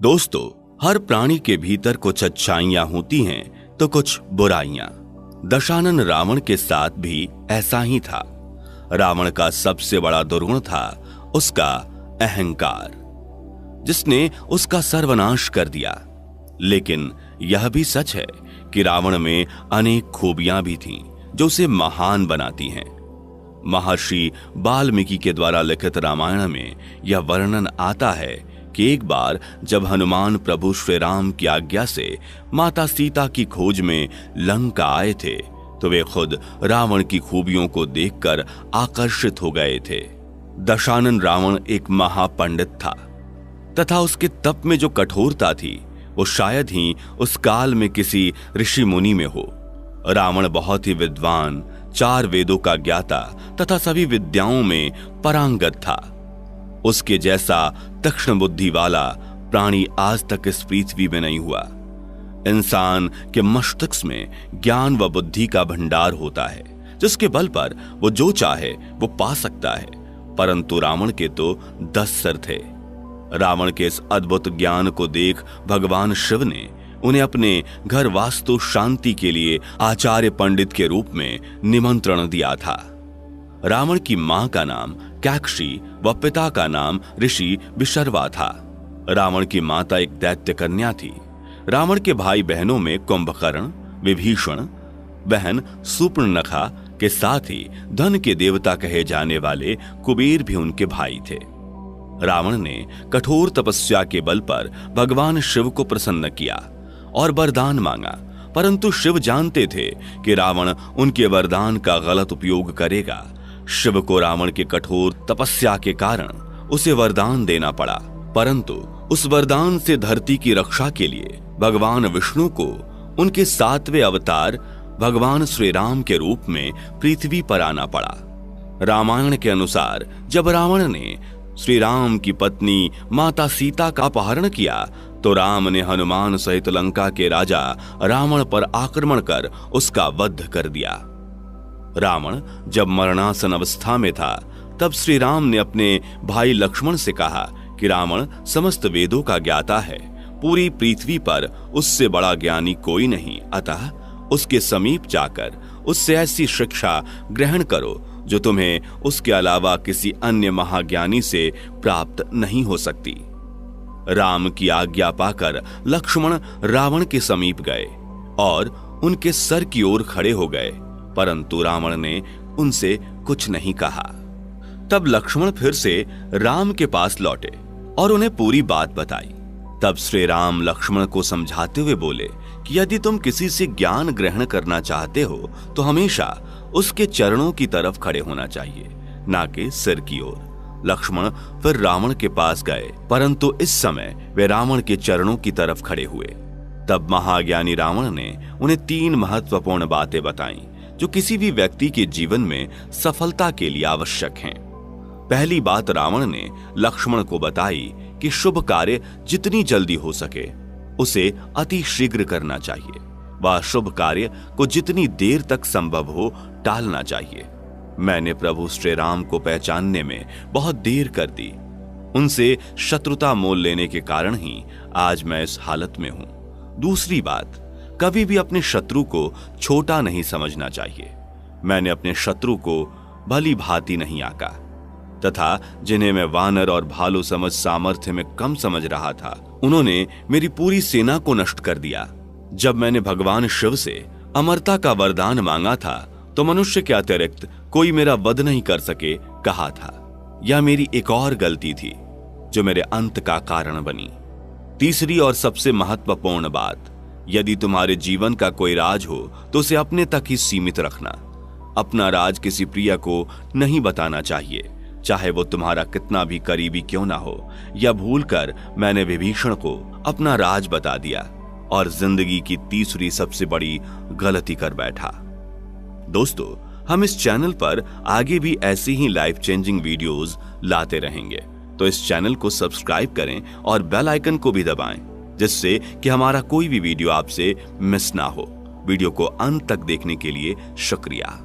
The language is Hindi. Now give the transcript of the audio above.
दोस्तों, हर प्राणी के भीतर कुछ अच्छाइयां होती हैं तो कुछ बुराइयां। दशानन रावण के साथ भी ऐसा ही था। रावण का सबसे बड़ा दुर्गुण था उसका अहंकार, जिसने उसका सर्वनाश कर दिया। लेकिन यह भी सच है कि रावण में अनेक खूबियां भी थीं जो उसे महान बनाती हैं। महर्षि वाल्मीकि के द्वारा लिखित रामायण में यह वर्णन आता है कि एक बार जब हनुमान प्रभु श्री राम की आज्ञा से माता सीता की खोज में लंका आए थे तो वे खुद रावण की खूबियों को देखकर आकर्षित हो गए थे। दशानन रावण एक महापंडित था तथा उसके तप में जो कठोरता थी वो शायद ही उस काल में किसी ऋषि मुनि में हो। रावण बहुत ही विद्वान, 4 वेदों का ज्ञाता तथा सभी विद्याओं में पारंगत था। उसके जैसा तीक्ष्ण बुद्धि वाला प्राणी आज तक इस पृथ्वी में नहीं हुआ। इंसान के मस्तिष्क में ज्ञान व बुद्धि का भंडार होता है जिसके बल पर वो जो चाहे वो पा सकता है, परंतु रावण के तो 10 सिर थे। रावण के इस अद्भुत ज्ञान को देख भगवान शिव ने उन्हें अपने घर वास्तु शांति के लिए आचार्य पंडित के रूप में निमंत्रण दिया था। रावण की मां का नाम कैकशी व पिता का नाम ऋषि विशर्वा था। रावण की माता एक दैत्य कन्या थी। रावण के भाई बहनों में कुंभकर्ण, विभीषण, बहन सूर्पणखा के साथ ही धन के देवता कहे जाने वाले कुबेर भी उनके भाई थे। रावण ने कठोर तपस्या के बल पर भगवान शिव को प्रसन्न किया और वरदान मांगा, परंतु शिव जानते थे कि रावण उनके वरदान का गलत उपयोग करेगा। शिव को रावण के कठोर तपस्या के कारण उसे वरदान देना पड़ा, परंतु उस वरदान से धरती की रक्षा के लिए भगवान विष्णु को उनके 7वें अवतार भगवान श्री राम के रूप में पृथ्वी पर आना पड़ा। रामायण के अनुसार जब रावण ने श्री राम की पत्नी माता सीता का अपहरण किया तो राम ने हनुमान सहित लंका के राजा रावण पर आक्रमण कर उसका वध कर दिया। रावण जब मरणासन अवस्था में था तब श्री राम ने अपने भाई लक्ष्मण से कहा कि रावण समस्त वेदों का ज्ञाता है, पूरी पृथ्वी पर उससे बड़ा ज्ञानी कोई नहीं, अतः उसके समीप जाकर उससे ऐसी शिक्षा ग्रहण करो जो तुम्हें उसके अलावा किसी अन्य महाज्ञानी से प्राप्त नहीं हो सकती। राम की आज्ञा पाकर लक्ष्मण रावण के समीप गए और उनके सर की ओर खड़े हो गए, परंतु रावण ने उनसे कुछ नहीं कहा। तब लक्ष्मण फिर से राम के पास लौटे और उन्हें पूरी बात बताई। तब श्री राम लक्ष्मण को समझाते हुए बोले कि यदि तुम किसी से ज्ञान ग्रहण करना चाहते हो तो हमेशा उसके चरणों की तरफ खड़े होना चाहिए, ना कि सिर की ओर। लक्ष्मण फिर रावण के पास गए, परंतु इस समय वे रावण के चरणों की तरफ खड़े हुए। तब महाज्ञानी रावण ने उन्हें 3 महत्वपूर्ण बातें बताईं जो किसी भी व्यक्ति के जीवन में सफलता के लिए आवश्यक हैं। पहली बात रावण ने लक्ष्मण को बताई कि शुभ कार्य जितनी जल्दी हो सके उसे अति शीघ्र करना चाहिए, वह शुभ कार्य को जितनी देर तक संभव हो टालना चाहिए। मैंने प्रभु श्री राम को पहचानने में बहुत देर कर दी। उनसे शत्रुता मोल लेने के कारण ही आज मैं इस हालत में हूं। दूसरी बात, कभी भी अपने शत्रु को छोटा नहीं समझना चाहिए। मैंने अपने शत्रु को भली भांति नहीं आंका तथा जिन्हें मैं वानर और भालू समझ सामर्थ्य में कम समझ रहा था, उन्होंने मेरी पूरी सेना को नष्ट कर दिया। जब मैंने भगवान शिव से अमरता का वरदान मांगा था तो मनुष्य के अतिरिक्त कोई मेरा वध नहीं कर सके कहा था। यह मेरी एक और गलती थी जो मेरे अंत का कारण बनी। तीसरी और सबसे महत्वपूर्ण बात, यदि तुम्हारे जीवन का कोई राज हो तो उसे अपने तक ही सीमित रखना। अपना राज किसी प्रिय को नहीं बताना चाहिए, चाहे वो तुम्हारा कितना भी करीबी क्यों ना हो। या भूलकर मैंने विभीषण को अपना राज बता दिया और जिंदगी की तीसरी सबसे बड़ी गलती कर बैठा। दोस्तों, हम इस चैनल पर आगे भी ऐसी ही लाइफ चेंजिंग वीडियोस लाते रहेंगे, तो इस चैनल को सब्सक्राइब करें और बेल आइकन को भी दबाएं, जिससे कि हमारा कोई भी वीडियो आपसे मिस ना हो। वीडियो को अंत तक देखने के लिए शुक्रिया।